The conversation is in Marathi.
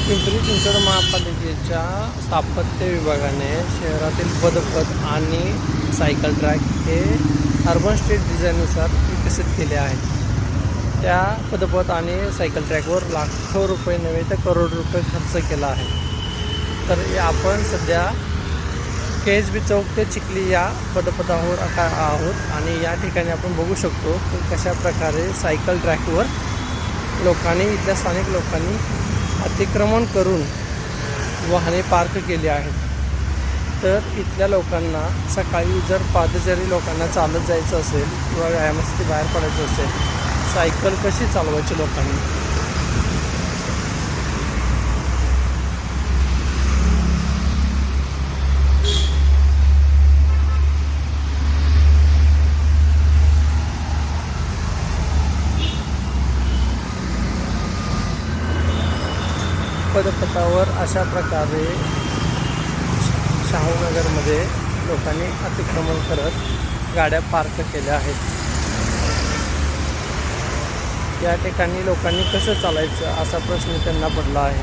पिंपरी चिंचवड महापालिकेच्या स्थापत्य विभागाने शहरातील पदपथ आणि सायकल ट्रॅक हे अर्बन स्ट्रीट डिझाईननुसार विकसित केले आहेत. त्या पदपथ आणि सायकल ट्रॅकवर लाखो रुपये नव्हे तर करोड रुपये खर्च केला आहे. तर आपण सध्या KSB चौक ते चिखली या पदपथावर आहोत आणि या ठिकाणी आपण बघू शकतो की कशा प्रकारे सायकल ट्रॅकवर इथल्या स्थानिक लोकांनी अतिक्रमण करून वाहने पार्क केली आहेत. तर इथल्या लोकांना सकाळी जर पादचारी लोकांना चालत जायचं असेल किंवा व्यायामासाठी बाहेर पडायचं असेल, सायकल कशी चालवायची लोकांनी? पदपथावर अशा प्रकारे शाहूनगरमध्ये लोकांनी अतिक्रमण करत गाड्या पार्क केल्या आहेत. या ठिकाणी लोकांनी कसं चालायचं असा प्रश्न त्यांना पडला आहे.